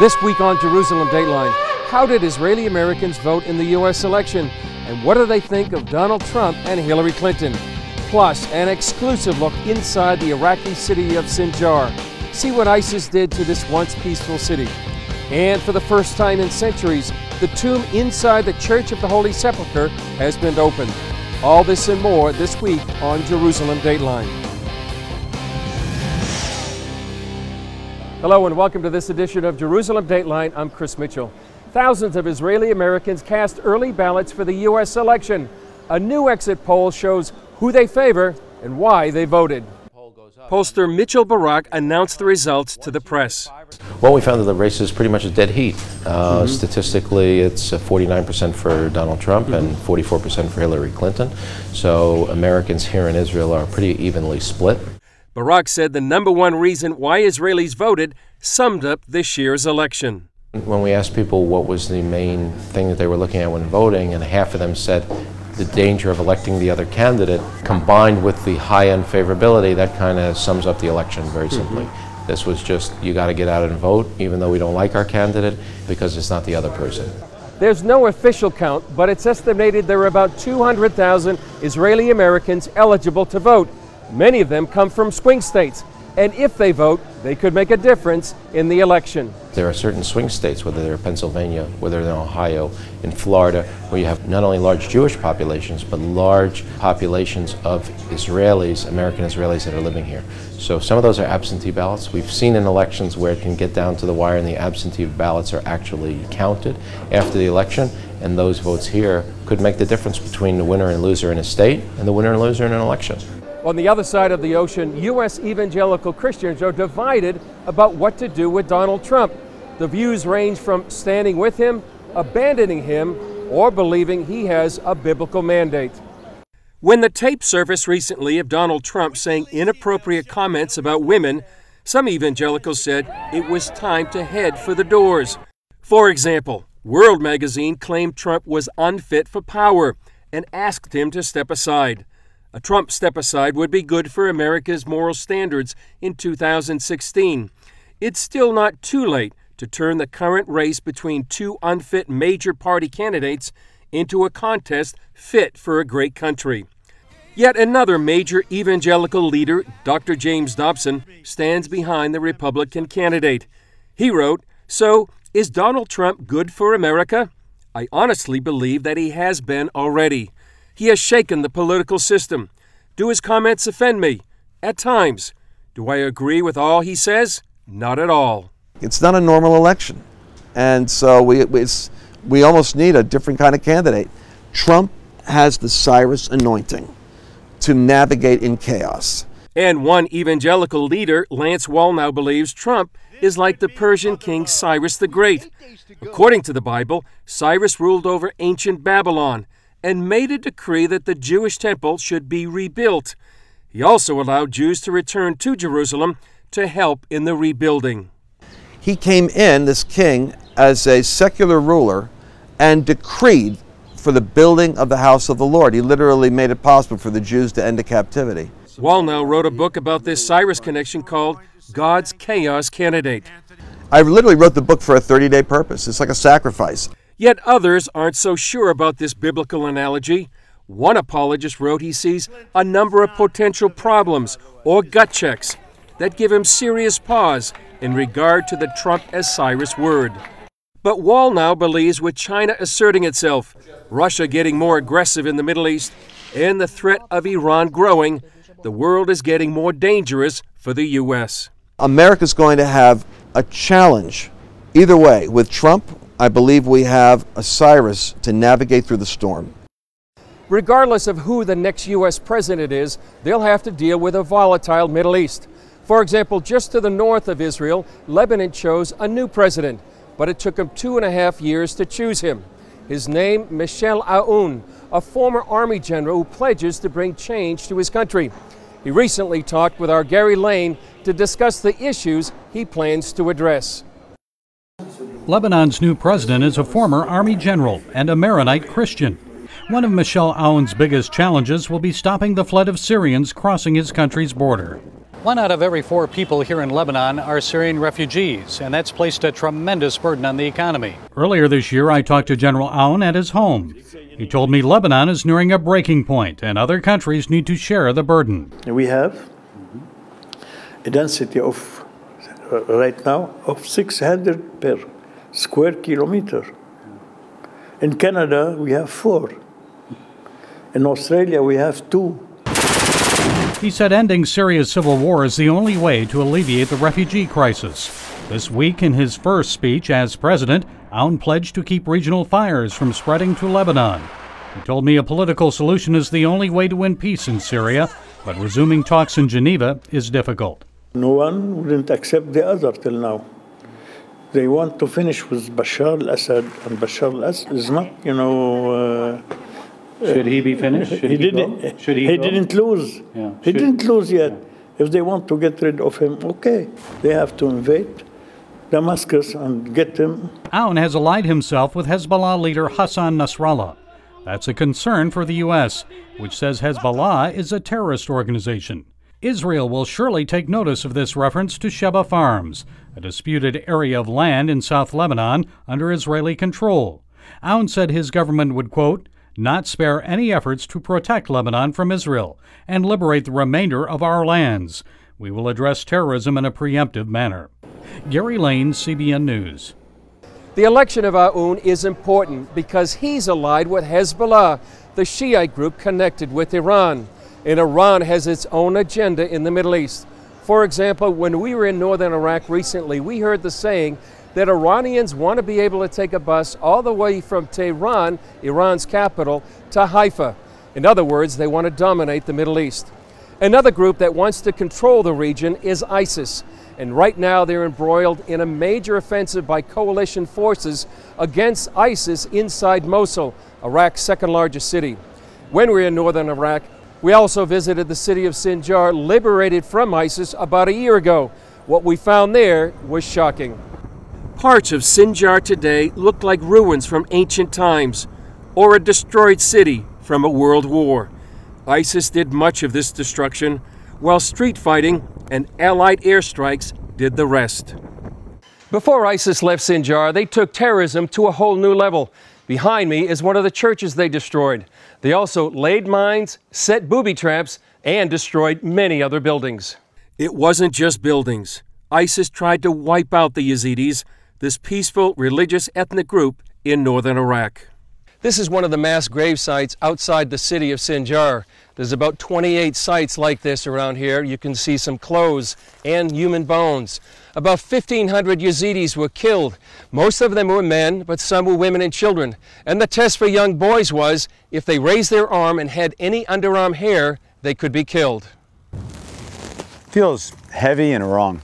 This week on Jerusalem Dateline, how did Israeli Americans vote in the U.S. election? And what do they think of Donald Trump and Hillary Clinton? Plus, an exclusive look inside the Iraqi city of Sinjar. See what ISIS did to this once peaceful city. And for the first time in centuries, the tomb inside the Church of the Holy Sepulchre has been opened. All this and more this week on Jerusalem Dateline. Hello and welcome to this edition of Jerusalem Dateline. I'm Chris Mitchell. Thousands of Israeli Americans cast early ballots for the U.S. election. A new exit poll shows who they favor and why they voted. Pollster Mitchell Barak announced the results to the press. Well, we found that the race is pretty much a dead heat. Statistically, it's 49% for Donald Trump and 44% for Hillary Clinton. So Americans here in Israel are pretty evenly split. Barak said the number one reason why Israelis voted summed up this year's election. When we asked people what was the main thing that they were looking at when voting, and half of them said the danger of electing the other candidate, combined with the high-end favorability, that kind of sums up the election very simply. This was just, you got to get out and vote, even though we don't like our candidate, because it's not the other person. There's no official count, but it's estimated there are about 200,000 Israeli Americans eligible to vote. Many of them come from swing states, and if they vote, they could make a difference in the election. There are certain swing states, whether they're Pennsylvania, whether they're Ohio, in Florida, where you have not only large Jewish populations, but large populations of Israelis, American Israelis that are living here. So some of those are absentee ballots. We've seen in elections where it can get down to the wire and the absentee ballots are actually counted after the election, and those votes here could make the difference between the winner and loser in a state and the winner and loser in an election. On the other side of the ocean, U.S. evangelical Christians are divided about what to do with Donald Trump. The views range from standing with him, abandoning him, or believing he has a biblical mandate. When the tape surfaced recently of Donald Trump saying inappropriate comments about women, some evangelicals said it was time to head for the doors. For example, World Magazine claimed Trump was unfit for power and asked him to step aside. A Trump step-aside would be good for America's moral standards in 2016. It's still not too late to turn the current race between two unfit major party candidates into a contest fit for a great country. Yet another major evangelical leader, Dr. James Dobson, stands behind the Republican candidate. He wrote, "So, is Donald Trump good for America? I honestly believe that he has been already. He has shaken the political system. Do his comments offend me? At times. Do I agree with all he says? Not at all." It's not a normal election, and so we almost need a different kind of candidate. Trump has the Cyrus anointing to navigate in chaos. And one evangelical leader, Lance Wallnau, believes Trump is like the Persian king Cyrus the Great. According to the Bible, Cyrus ruled over ancient Babylon and made a decree that the Jewish temple should be rebuilt. He also allowed Jews to return to Jerusalem to help in the rebuilding. He came in, this king, as a secular ruler and decreed for the building of the house of the Lord. He literally made it possible for the Jews to end the captivity. Wallnau wrote a book about this Cyrus connection called God's Chaos Candidate. I literally wrote the book for a 30-day purpose. It's like a sacrifice. Yet others aren't so sure about this biblical analogy. One apologist wrote he sees a number of potential problems or gut checks that give him serious pause in regard to the Trump as Cyrus word. But Wallnau believes with China asserting itself, Russia getting more aggressive in the Middle East, and the threat of Iran growing, the world is getting more dangerous for the U.S. America's going to have a challenge either way. With Trump, I believe we have a Cyrus to navigate through the storm. Regardless of who the next U.S. president is, they'll have to deal with a volatile Middle East. For example, just to the north of Israel, Lebanon chose a new president, but it took him 2.5 years to choose him. His name, Michel Aoun, a former army general who pledges to bring change to his country. He recently talked with our Gary Lane to discuss the issues he plans to address. Lebanon's new president is a former army general and a Maronite Christian. One of Michel Aoun's biggest challenges will be stopping the flood of Syrians crossing his country's border. 1 out of every 4 people here in Lebanon are Syrian refugees, and that's placed a tremendous burden on the economy. Earlier this year, I talked to General Aoun at his home. He told me Lebanon is nearing a breaking point, and other countries need to share the burden. We have a density of, right now, of 600 per square kilometer. In Canada, we have 4. In Australia, we have 2. He said ending Syria's civil war is the only way to alleviate the refugee crisis. This week, in his first speech as president, Aoun pledged to keep regional fires from spreading to Lebanon. He told me a political solution is the only way to win peace in Syria, but resuming talks in Geneva is difficult. No one wouldn't accept the other till now. They want to finish with Bashar al-Assad, and Bashar al-Assad is not, Should he be finished? He didn't lose. Yeah. He didn't lose yet. If they want to get rid of him, okay. They have to invade Damascus and get him. Aoun has allied himself with Hezbollah leader Hassan Nasrallah. That's a concern for the U.S., which says Hezbollah is a terrorist organization. Israel will surely take notice of this reference to Sheba Farms, a disputed area of land in South Lebanon under Israeli control. Aoun said his government would, quote, not spare any efforts to protect Lebanon from Israel and liberate the remainder of our lands. We will address terrorism in a preemptive manner. Gary Lane, CBN News. The election of Aoun is important because he's allied with Hezbollah, the Shiite group connected with Iran. And Iran has its own agenda in the Middle East. For example, when we were in northern Iraq recently, we heard the saying that Iranians want to be able to take a bus all the way from Tehran, Iran's capital, to Haifa. In other words, they want to dominate the Middle East. Another group that wants to control the region is ISIS. And right now they're embroiled in a major offensive by coalition forces against ISIS inside Mosul, Iraq's second largest city. When we were in northern Iraq, we also visited the city of Sinjar, liberated from ISIS about a year ago. What we found there was shocking. Parts of Sinjar today look like ruins from ancient times, or a destroyed city from a world war. ISIS did much of this destruction, while street fighting and Allied airstrikes did the rest. Before ISIS left Sinjar, they took terrorism to a whole new level. Behind me is one of the churches they destroyed. They also laid mines, set booby traps, and destroyed many other buildings. It wasn't just buildings. ISIS tried to wipe out the Yazidis, this peaceful religious ethnic group in northern Iraq. This is one of the mass grave sites outside the city of Sinjar. There's about 28 sites like this around here. You can see some clothes and human bones. About 1,500 Yazidis were killed. Most of them were men, but some were women and children. And the test for young boys was, if they raised their arm and had any underarm hair, they could be killed. Feels heavy and wrong.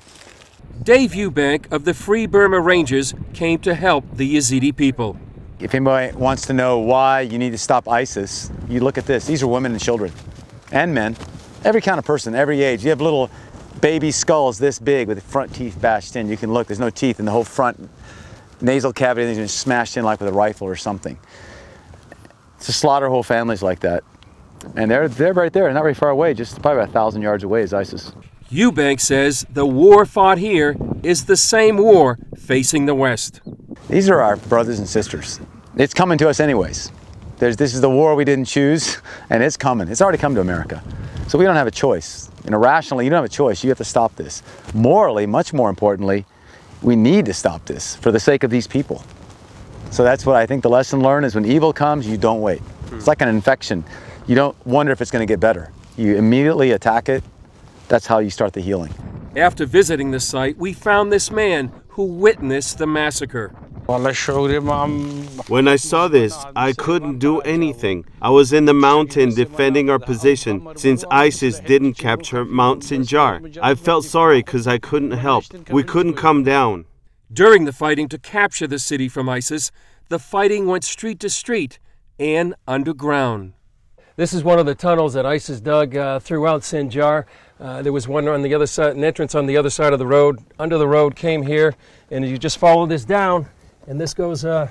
Dave Eubank of the Free Burma Rangers came to help the Yazidi people. If anybody wants to know why you need to stop ISIS, you look at this. These are women and children and men, every kind of person, every age. You have little baby skulls this big with the front teeth bashed in. You can look, there's no teeth in the whole front nasal cavity. They're just smashed in like with a rifle or something. To slaughter whole families like that. And they're right there, not very far away, just probably about 1,000 yards away is ISIS. Eubank says the war fought here is the same war facing the West. These are our brothers and sisters. It's coming to us anyways. This is the war we didn't choose, and it's coming. It's already come to America. So we don't have a choice. Rationally, you don't have a choice. You have to stop this. Morally, much more importantly, we need to stop this for the sake of these people. So that's what I think the lesson learned is when evil comes, you don't wait. It's like an infection. You don't wonder if it's going to get better. You immediately attack it. That's how you start the healing. After visiting the site, we found this man who witnessed the massacre. When I saw this, I couldn't do anything. I was in the mountain defending our position since ISIS didn't capture Mount Sinjar. I felt sorry because I couldn't help. We couldn't come down. During the fighting to capture the city from ISIS, the fighting went street to street and underground. This is one of the tunnels that ISIS dug throughout Sinjar. There was one on the other side, an entrance on the other side of the road. Under the road came here, and you just follow this down, and this goes to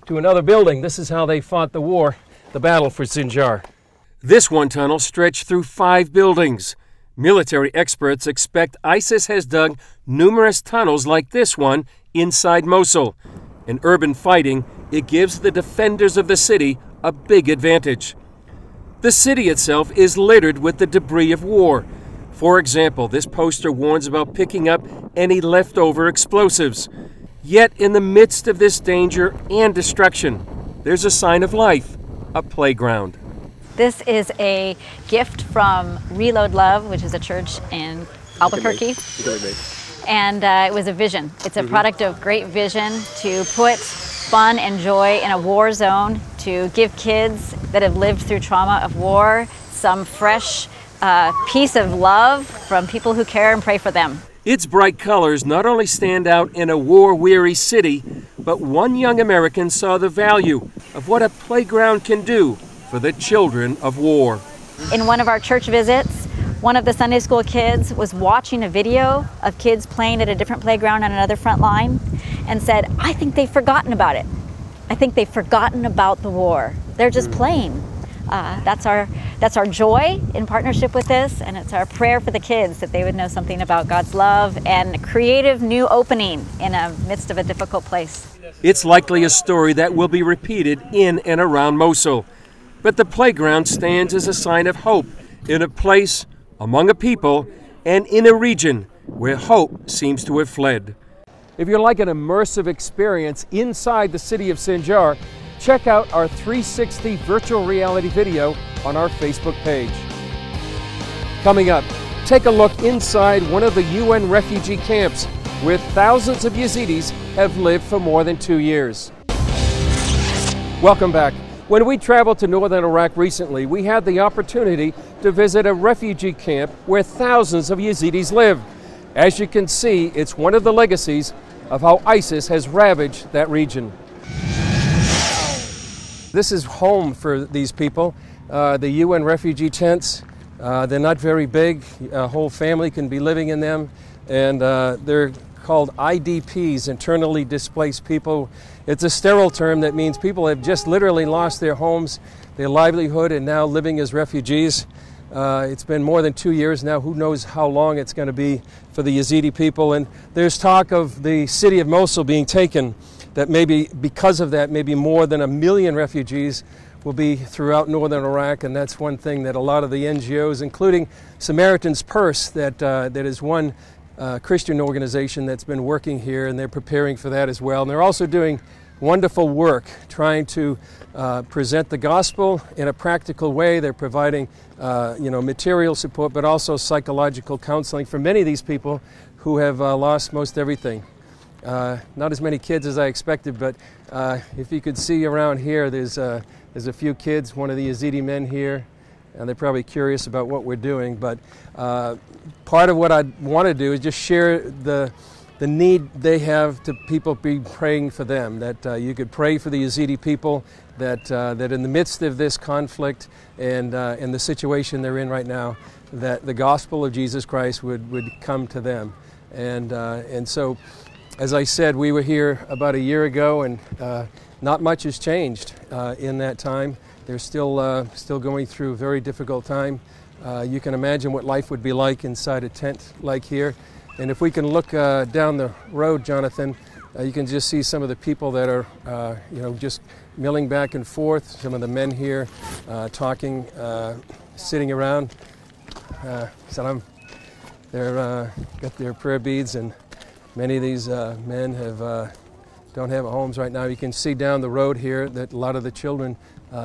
another building. This is how they fought the war, the battle for Sinjar. This one tunnel stretched through 5 buildings. Military experts expect ISIS has dug numerous tunnels like this one inside Mosul. In urban fighting, it gives the defenders of the city a big advantage. The city itself is littered with the debris of war. For example, this poster warns about picking up any leftover explosives. Yet in the midst of this danger and destruction, there's a sign of life, a playground. This is a gift from Reload Love, which is a church in Albuquerque. And it was a vision. It's a product of great vision to put fun and joy in a war zone, to give kids that have lived through trauma of war some fresh piece of love from people who care and pray for them. Its bright colors not only stand out in a war-weary city, but one young American saw the value of what a playground can do for the children of war. In one of our church visits, one of the Sunday school kids was watching a video of kids playing at a different playground on another front line and said, "I think they've forgotten about it. I think they've forgotten about the war. They're just playing." That's our joy in partnership with this, and it's our prayer for the kids that they would know something about God's love and a creative new opening in the midst of a difficult place. It's likely a story that will be repeated in and around Mosul. But the playground stands as a sign of hope in a place, among a people, and in a region where hope seems to have fled. If you'd like an immersive experience inside the city of Sinjar, check out our 360 virtual reality video on our Facebook page. Coming up, take a look inside one of the UN refugee camps where thousands of Yazidis have lived for more than 2 years. Welcome back. When we traveled to northern Iraq recently, we had the opportunity to visit a refugee camp where thousands of Yazidis live. As you can see, it's one of the legacies of how ISIS has ravaged that region. This is home for these people, the UN refugee tents. They're not very big. A whole family can be living in them, and they're called IDPs, internally displaced people. It's a sterile term that means people have just literally lost their homes, their livelihood, and now living as refugees. It's been more than 2 years now. Who knows how long it's going to be for the Yazidi people. And there's talk of the city of Mosul being taken, that maybe because of that, maybe more than 1 million refugees will be throughout northern Iraq. And that's one thing that a lot of the NGOs, including Samaritan's Purse, that is one Christian organization that's been working here, and they're preparing for that as well. And they're also doing wonderful work trying to present the gospel in a practical way. They're providing material support, but also psychological counseling for many of these people who have lost most everything. Not as many kids as I expected, but if you could see around here, there's a few kids, one of the Yazidi men here, and they're probably curious about what we're doing. But part of what I want to do is just share the need they have to people be praying for them, that you could pray for the Yazidi people, that in the midst of this conflict and in the situation they're in right now, that the gospel of Jesus Christ would come to them. And so, as I said, we were here about a year ago, and not much has changed in that time. They're still going through a very difficult time. You can imagine what life would be like inside a tent like here. And if we can look down the road, Jonathan, you can just see some of the people that are, just milling back and forth. Some of the men here talking, sitting around. Salam. They're got their prayer beads, and many of these men don't have homes right now. You can see down the road here that a lot of the children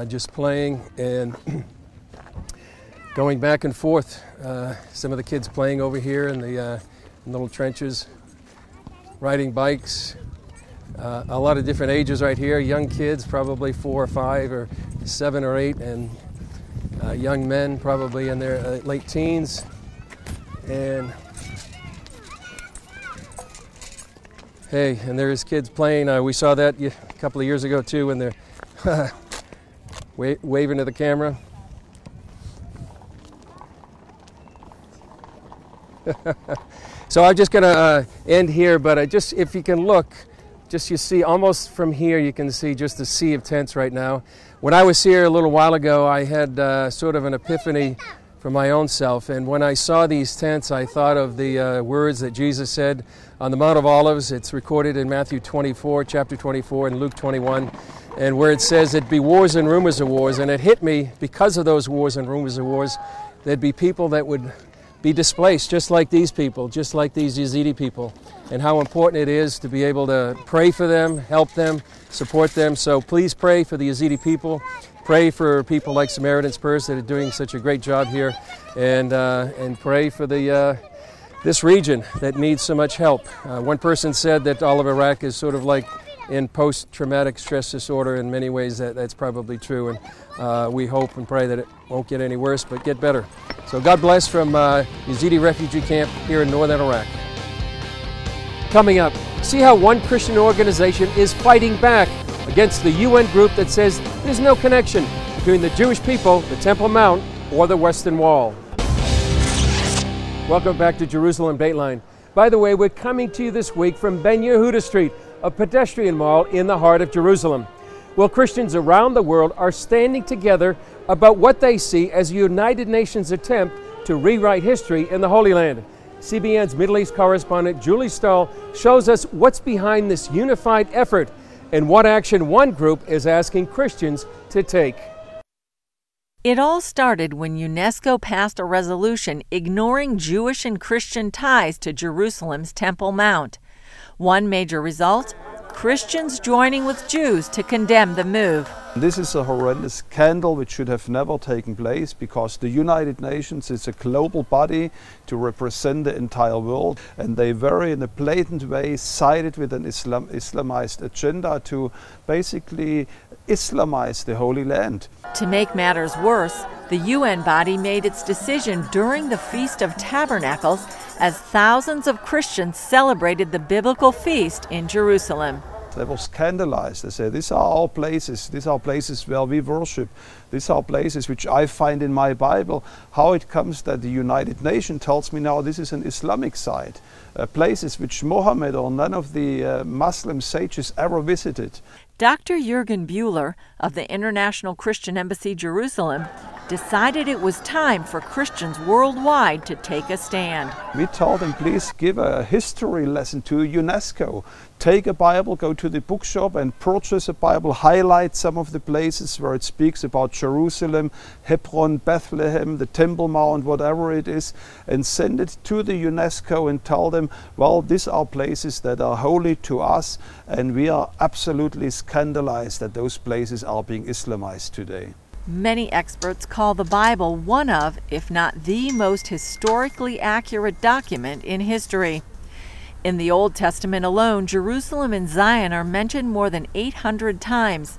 just playing and going back and forth. Some of the kids playing over here in the little trenches, riding bikes. A lot of different ages right here. Young kids, probably 4 or 5 or 7 or 8, and young men probably in their late teens. And hey, and there's kids playing. We saw that a couple of years ago too, when they're waving to the camera. So I'm just going to end here, but if you can look, you see almost from here, you can see just a sea of tents right now. When I was here a little while ago, I had sort of an epiphany for my own self. And when I saw these tents, I thought of the words that Jesus said on the Mount of Olives. It's recorded in Matthew 24, chapter 24, and Luke 21, and where it says there'd be wars and rumors of wars. And it hit me, because of those wars and rumors of wars, there'd be people that would be displaced, just like these people, just like these Yazidi people, and how important it is to be able to pray for them, help them, support them. So please pray for the Yazidi people. Pray for people like Samaritan's Purse that are doing such a great job here, and pray for this region that needs so much help. One person said that all of Iraq is sort of like in post-traumatic stress disorder. In many ways that's probably true, and we hope and pray that it won't get any worse, but get better. So God bless from Yazidi refugee camp here in northern Iraq. Coming up, see how one Christian organization is fighting back against the UN group that says there's no connection between the Jewish people, the Temple Mount, or the Western Wall. Welcome back to Jerusalem Dateline. By the way, we're coming to you this week from Ben Yehuda Street, a pedestrian mall in the heart of Jerusalem. Well, Christians around the world are standing together about what they see as a United Nations attempt to rewrite history in the Holy Land. CBN's Middle East correspondent Julie Stahl shows us what's behind this unified effort and what action one group is asking Christians to take. It all started when UNESCO passed a resolution ignoring Jewish and Christian ties to Jerusalem's Temple Mount. One major result: Christians joining with Jews to condemn the move. This is a horrendous scandal which should have never taken place, because the United Nations is a global body to represent the entire world, and they very in a blatant way sided with an Islamized agenda to basically Islamize the Holy Land. To make matters worse, the UN body made its decision during the Feast of Tabernacles as thousands of Christians celebrated the biblical feast in Jerusalem. They were scandalized. They say, these are our places where we worship. These are places which I find in my Bible. How it comes that the United Nations tells me now this is an Islamic site, places which Mohammed or none of the Muslim sages ever visited. Dr. Jürgen Bühler of the International Christian Embassy Jerusalem decided it was time for Christians worldwide to take a stand. We told them, please give a history lesson to UNESCO. Take a Bible, go to the bookshop and purchase a Bible, highlight some of the places where it speaks about Jerusalem, Hebron, Bethlehem, the Temple Mount, whatever it is, and send it to the UNESCO and tell them, well, these are places that are holy to us, and we are absolutely scandalized that those places are being Islamized today. Many experts call the Bible one of, if not the most historically accurate document in history. In the Old Testament alone, Jerusalem and Zion are mentioned more than 800 times.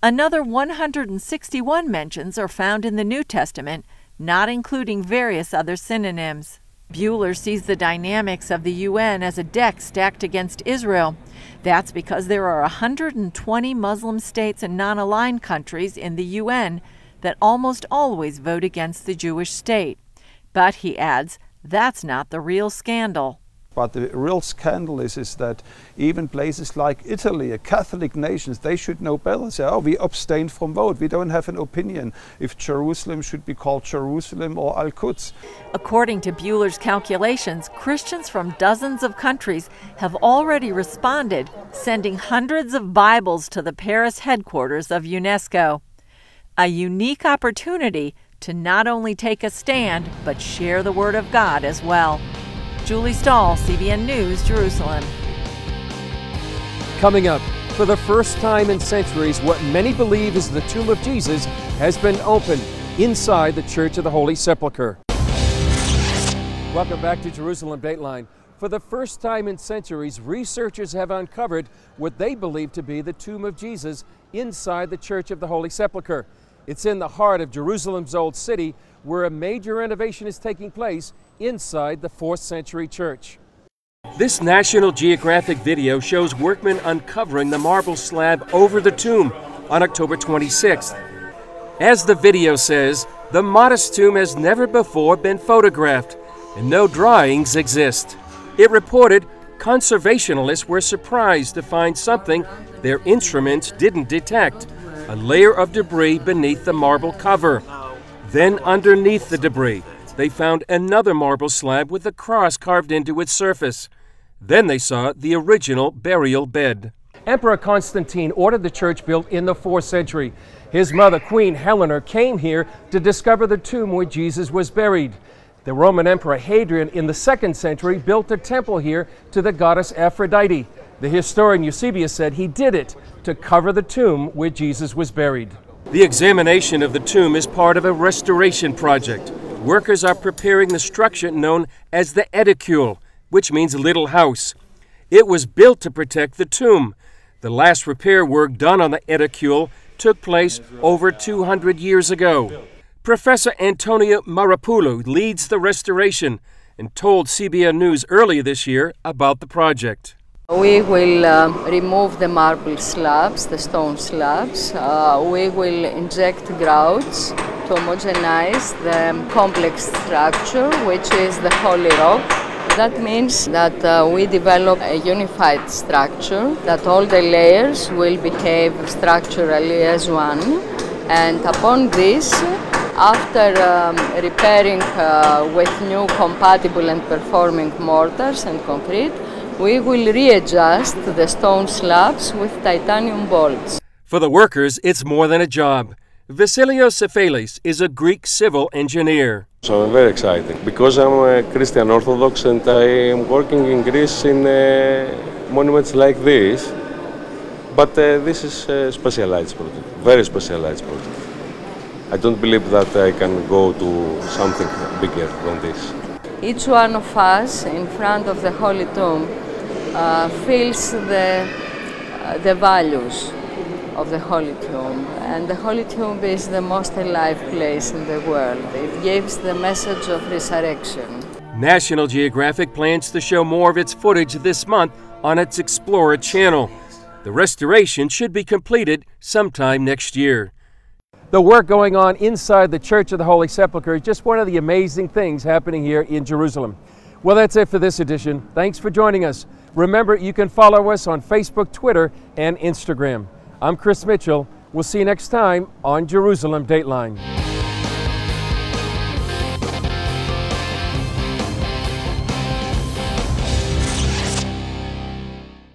Another 161 mentions are found in the New Testament, not including various other synonyms. Bühler sees the dynamics of the UN as a deck stacked against Israel. That's because there are 120 Muslim states and non-aligned countries in the UN that almost always vote against the Jewish state. But, he adds, that's not the real scandal. But the real scandal is that even places like Italy, a Catholic nation, they should know better. Say, oh, we abstained from vote. We don't have an opinion if Jerusalem should be called Jerusalem or Al-Quds. According to Bühler's calculations, Christians from dozens of countries have already responded, sending hundreds of Bibles to the Paris headquarters of UNESCO. A unique opportunity to not only take a stand, but share the Word of God as well. Julie Stahl, CBN News, Jerusalem. Coming up, for the first time in centuries, what many believe is the tomb of Jesus has been opened inside the Church of the Holy Sepulchre. Welcome back to Jerusalem Dateline. For the first time in centuries, researchers have uncovered what they believe to be the tomb of Jesus inside the Church of the Holy Sepulchre. It's in the heart of Jerusalem's Old City, where a major renovation is taking place inside the 4th century church. This National Geographic video shows workmen uncovering the marble slab over the tomb on October 26th. As the video says, the modest tomb has never before been photographed, and no drawings exist. It reported conservationists were surprised to find something their instruments didn't detect: a layer of debris beneath the marble cover. Then underneath the debris, they found another marble slab with a cross carved into its surface. Then they saw the original burial bed. Emperor Constantine ordered the church built in the 4th century. His mother, Queen Helena, came here to discover the tomb where Jesus was buried. The Roman Emperor Hadrian in the 2nd century built a temple here to the goddess Aphrodite. The historian Eusebius said he did it to cover the tomb where Jesus was buried. The examination of the tomb is part of a restoration project. Workers are preparing the structure known as the edicule, which means little house. It was built to protect the tomb. The last repair work done on the edicule took place over 200 years ago. Professor Antonio Marapoulou leads the restoration and told CBN News earlier this year about the project. We will remove the marble slabs, the stone slabs. We will inject grouts to homogenize the complex structure, which is the holy rock. That means that we develop a unified structure, that all the layers will behave structurally as one. And upon this, after repairing with new compatible and performing mortars and concrete, we will readjust the stone slabs with titanium bolts. For the workers, it's more than a job. Vasilios Sefelis is a Greek civil engineer. So I'm very excited because I'm a Christian Orthodox and I am working in Greece in monuments like this. But this is a specialized project, very specialized project. I don't believe that I can go to something bigger than this. Each one of us in front of the Holy Tomb feels the values of the Holy Tomb. And the Holy Tomb is the most alive place in the world. It gives the message of resurrection. National Geographic plans to show more of its footage this month on its Explorer channel. The restoration should be completed sometime next year. The work going on inside the Church of the Holy Sepulchre is just one of the amazing things happening here in Jerusalem. Well, that's it for this edition. Thanks for joining us. Remember, you can follow us on Facebook, Twitter, and Instagram. I'm Chris Mitchell. We'll see you next time on Jerusalem Dateline.